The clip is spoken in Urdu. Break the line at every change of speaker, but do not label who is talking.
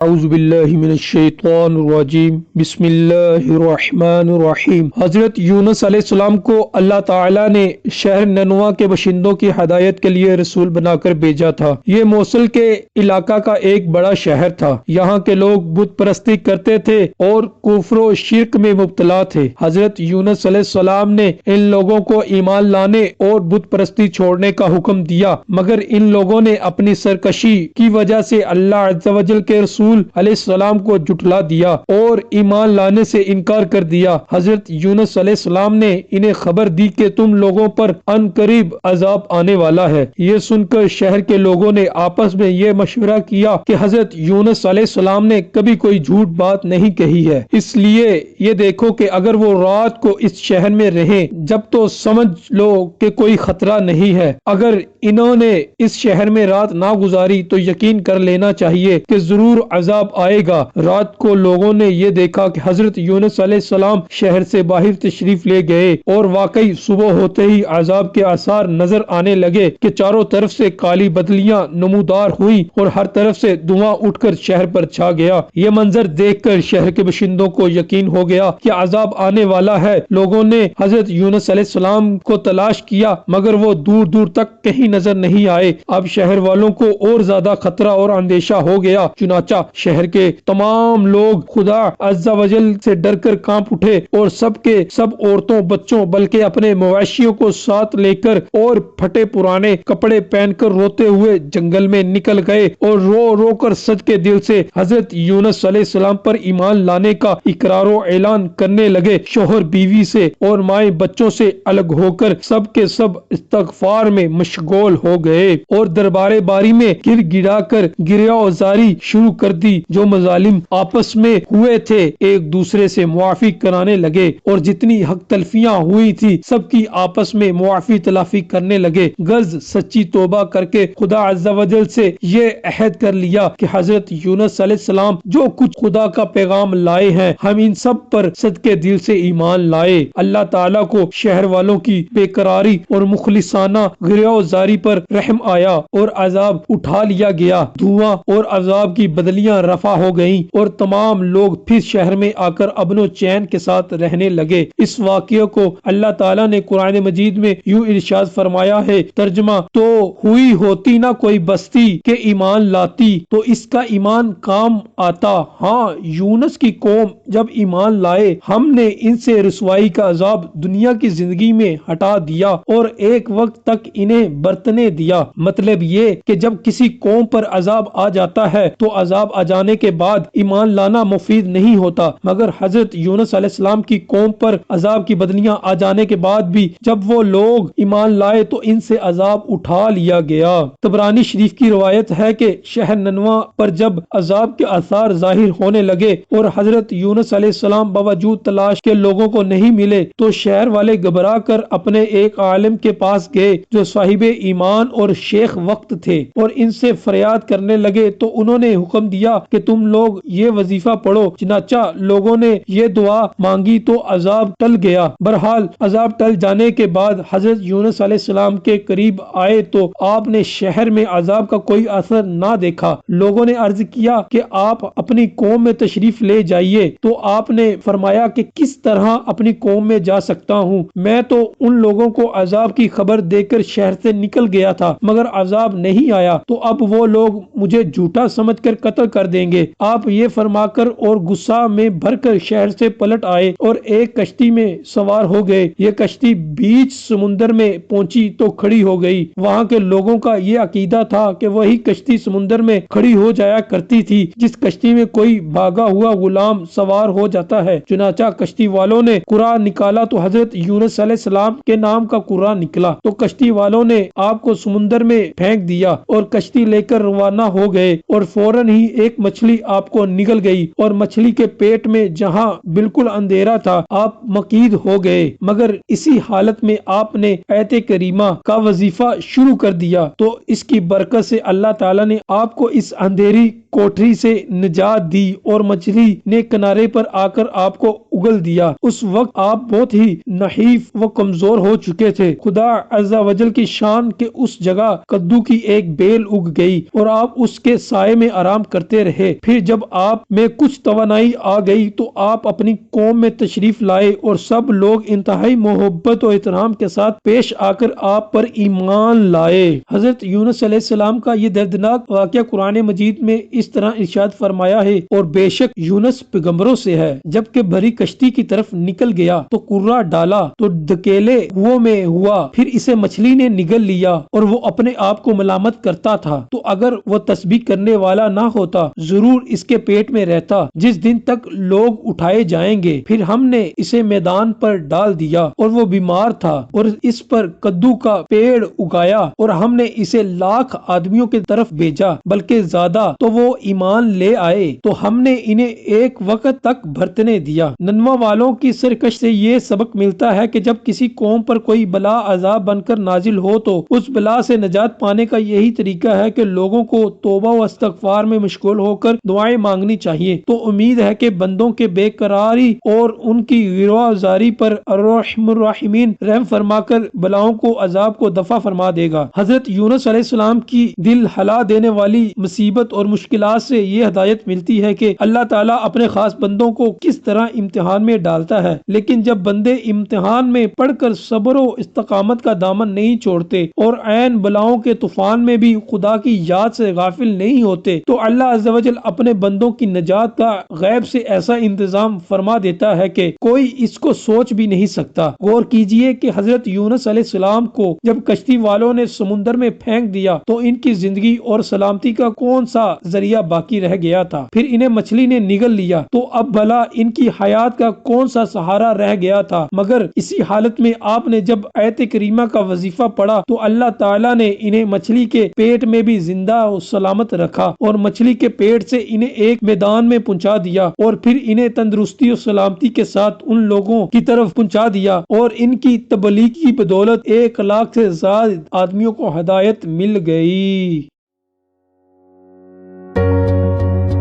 اعوذ باللہ من الشیطان الرجیم بسم اللہ الرحمن الرحیم۔ حضرت یونس علیہ السلام کو اللہ تعالیٰ نے شہر ننوا کے باشندوں کی ہدایت کے لیے رسول بنا کر بھیجا تھا۔ یہ موصل کے علاقہ کا ایک بڑا شہر تھا۔ یہاں کے لوگ بت پرستی کرتے تھے اور کفر و شرک میں مبتلا تھے۔ حضرت یونس علیہ السلام نے ان لوگوں کو ایمان لانے اور بت پرستی چھوڑنے کا حکم دیا، مگر ان لوگوں نے اپنی سرکشی کی وجہ سے اللہ عز و جل کے رسول علیہ السلام کو جھٹلا دیا اور ایمان لانے سے انکار کر دیا۔ حضرت یونس علیہ السلام نے انہیں خبر دی کہ تم لوگوں پر ان قریب عذاب آنے والا ہے۔ یہ سن کر شہر کے لوگوں نے آپس میں یہ مشورہ کیا کہ حضرت یونس علیہ السلام نے کبھی کوئی جھوٹ بات نہیں کہی ہے، اس لیے یہ دیکھو کہ اگر وہ رات کو اس شہر میں رہیں جب تو سمجھ لو کہ کوئی خطرہ نہیں ہے، اگر انہوں نے اس شہر میں رات نہ گزاری تو یقین کر لینا چاہیے کہ ضرور عذاب آئے گا۔ رات کو لوگوں نے یہ دیکھا کہ حضرت یونس علیہ السلام شہر سے باہر تشریف لے گئے اور واقعی صبح ہوتے ہی عذاب کے آثار نظر آنے لگے کہ چاروں طرف سے کالی بدلیاں نمودار ہوئیں اور ہر طرف سے دھواں اٹھ کر شہر پر چھا گیا۔ یہ منظر دیکھ کر شہر کے باشندوں کو یقین ہو گیا کہ عذاب آنے والا ہے۔ لوگوں نے حضرت یونس علیہ السلام کو تلاش کیا مگر وہ دور دور تک کہیں نظر نہیں آئے۔ اب شہر والوں کو اور زیادہ خطرہ اور اندیشہ ہو گیا، چنانچہ شہر کے تمام لوگ خدا عز و جل سے ڈر کر کانپ اٹھے اور سب کے سب عورتوں، بچوں، بلکہ اپنے مویشیوں کو ساتھ لے کر اور پھٹے پرانے کپڑے پہن کر روتے ہوئے جنگل میں نکل گئے اور رو رو کر سچ کے دل سے حضرت یونس علیہ السلام پر ایمان لانے کا اقرار و اعلان کرنے لگے۔ شوہر بیوی سے اور مائیں بچوں سے الگ ہو کر سب کے سب استغفار میں مشغول ہو گئے اور دربار باری میں گر گڑا کر گریہ وزاری شروع کر دی۔ جو مظالم آپس میں ہوئے تھے ایک دوسرے سے معافی کرانے لگے اور جتنی حق تلفیاں ہوئی تھی سب کی آپس میں معافی تلافی کرنے لگے۔ غرض سچی توبہ کر کے خدا عز و جل سے یہ عہد کر لیا کہ حضرت یونس علیہ السلام جو کچھ خدا کا پیغام لائے ہیں ہم ان سب پر صدقے دل سے ایمان لائے۔ اللہ تعالیٰ کو شہر والوں کی بے قراری اور مخلصانہ گریہ وزاری پر رحم آیا اور عذاب اٹھا لیا گیا۔ دھواں اور عذاب کی بدلیاں رفع ہو گئیں اور تمام لوگ پھر شہر میں آ کر امن و چین کے ساتھ رہنے لگے۔ اس واقعے کو اللہ تعالیٰ نے قرآن مجید میں یوں ارشاد فرمایا ہے، ترجمہ: تو ہوئی ہوتی نہ کوئی بستی کہ ایمان لاتی تو اس کا ایمان کام آتا۔ ہاں، یونس کی قوم جب ایمان لائے ہم نے ان سے رسوائی کا عذاب دنیا کی زندگی میں ہٹا دیا اور ایک وقت تک انہیں برتنے دیا۔ مطلب یہ کہ جب کسی قوم پر عذاب آ جاتا ہے تو عذاب آ جانے کے بعد ایمان لانا مفید نہیں ہوتا، مگر حضرت یونس علیہ السلام کی قوم پر عذاب کی بدلیاں آ جانے کے بعد بھی جب وہ لوگ ایمان لائے تو ان سے عذاب اٹھا لیا گیا۔ طبرانی شریف کی روایت ہے کہ شہر ننوا پر جب عذاب کے آثار ظاہر ہونے لگے اور حضرت یونس علیہ السلام باوجود تلاش کے لوگوں کو نہیں ملے تو شہر والے گھبرا کر اپنے ایک عالم کے پاس گئے جو صاحب ایمان اور شیخ وقت تھے اور ان سے فریاد کرنے لگے تو انہوں نے حکم دیا کہ تم لوگ یہ وظیفہ پڑھو۔ چنانچہ لوگوں نے یہ دعا مانگی تو عذاب ٹل گیا۔ بہرحال عذاب ٹل جانے کے بعد حضرت یونس علیہ السلام کے قریب آئے تو آپ نے شہر میں عذاب کا کوئی اثر نہ دیکھا۔ لوگوں نے عرض کیا کہ آپ اپنی قوم میں تشریف لے جائیے تو آپ نے فرمایا کہ کس طرح اپنی قوم میں جا سکتا ہوں؟ میں تو ان لوگوں کو عذاب کی خبر دے کر شہر سے نکل گیا تھا مگر عذاب نہیں آیا، تو اب وہ لوگ مجھے جھوٹا سمجھ کر قتل کر دیں گے۔ آپ یہ فرما کر اور غصہ میں بھر کر شہر سے پلٹ آئے اور ایک کشتی میں سوار ہو گئے۔ یہ کشتی بیچ سمندر میں پہنچی تو کھڑی ہو گئی۔ وہاں کے لوگوں کا یہ عقیدہ تھا کہ وہی کشتی سمندر میں کھڑی ہو جایا کرتی تھی جس کشتی میں کوئی بھاگا ہوا غلام سوار ہو جاتا ہے۔ چنانچہ کشتی والوں نے قرآن نکالا تو حضرت یونس علیہ السلام کے نام کا قرآن نکلا تو کشتی والوں نے آپ کو سمندر میں پھینک دیا اور کشتی لے کر روانہ ہو گئے اور فوراً ہی ایک مچھلی آپ کو نگل گئی اور مچھلی کے پیٹ میں جہاں بالکل اندھیرا تھا آپ مقید ہو گئے، مگر اسی حالت میں آپ نے آیت کریمہ کا وظیفہ شروع کر دیا تو اس کی برکت سے اللہ تعالیٰ نے آپ کو اس اندھیری کوٹری سے نجات دی اور مچھلی نے کنارے پر آ کر آپ کو اگل دیا۔ اس وقت آپ بہت ہی نحیف و کمزور ہو چکے تھے۔ خدا عز و جل کی شان کے اس جگہ کدو کی ایک بیل اگ گئی اور آپ اس کے سائے میں آرام کرتے کرتے رہے۔ پھر جب آپ میں کچھ توانائی آ گئی تو آپ اپنی قوم میں تشریف لائے اور سب لوگ انتہائی محبت و احترام کے ساتھ پیش آ کر آپ پر ایمان لائے۔ حضرت یونس علیہ السلام کا یہ دردناک واقعہ قرآن مجید میں اس طرح ارشاد فرمایا ہے، اور بے شک یونس پیغمبروں سے ہے، جبکہ بھری کشتی کی طرف نکل گیا تو کرہ ڈالا تو دھکیلے میں ہوا، پھر اسے مچھلی نے نگل لیا اور وہ اپنے آپ کو ملامت کرتا تھا، تو اگر وہ تسبیح کرنے والا نہ ہوتا ضرور اس کے پیٹ میں رہتا جس دن تک لوگ اٹھائے جائیں گے۔ پھر ہم نے اسے میدان پر ڈال دیا اور وہ بیمار تھا، اور اس پر کدو کا پیڑ اگایا اور ہم نے اسے 1,00,000 آدمیوں کی طرف بھیجا، بلکہ زیادہ، تو وہ ایمان لے آئے تو ہم نے انہیں ایک وقت تک برتنے دیا۔ ننوا والوں کی سرکش سے یہ سبق ملتا ہے کہ جب کسی قوم پر کوئی بلا عذاب بن کر نازل ہو تو اس بلا سے نجات پانے کا یہی طریقہ ہے کہ لوگوں کو توبہ و استغفار میں مشغول ہو کر دعائیں مانگنی چاہیے۔ تو امید ہے کہ بندوں کے بے قراری اور ان کی گروہزاری پر الرحم الراحمین رحم فرما کر بلاؤں کو، عذاب کو دفع فرما دے گا۔ حضرت یونس علیہ السلام کی دل ہلا دینے والی مصیبت اور مشکلات سے یہ ہدایت ملتی ہے کہ اللہ تعالیٰ اپنے خاص بندوں کو کس طرح امتحان میں ڈالتا ہے، لیکن جب بندے امتحان میں پڑھ کر صبر و استقامت کا دامن نہیں چھوڑتے اور عین بلاؤں کے طوفان میں بھی خدا کی یاد سے غافل نہیں ہوتے تو اللہ عز و جل اپنے بندوں کی نجات کا غیب سے ایسا انتظام فرما دیتا ہے کہ کوئی اس کو سوچ بھی نہیں سکتا۔ غور کیجئے کہ حضرت یونس علیہ السلام کو جب کشتی والوں نے سمندر میں پھینک دیا تو ان کی زندگی اور سلامتی کا کون سا ذریعہ باقی رہ گیا تھا؟ پھر انہیں مچھلی نے نگل لیا تو اب بھلا ان کی حیات کا کون سا سہارا رہ گیا تھا؟ مگر اسی حالت میں آپ نے جب آیت کریمہ کا وظیفہ پڑھا تو اللہ تعالیٰ نے انہیں مچھلی کے پیٹ میں بھی زندہ و سلامت رکھا اور مچھلی کے پیٹ سے انہیں ایک میدان میں پہنچا دیا اور پھر انہیں تندرستی و سلامتی کے ساتھ ان لوگوں کی طرف پہنچا دیا، اور ان کی تبلیغ کی بدولت 1,00,000 سے زائد آدمیوں کو ہدایت مل گئی۔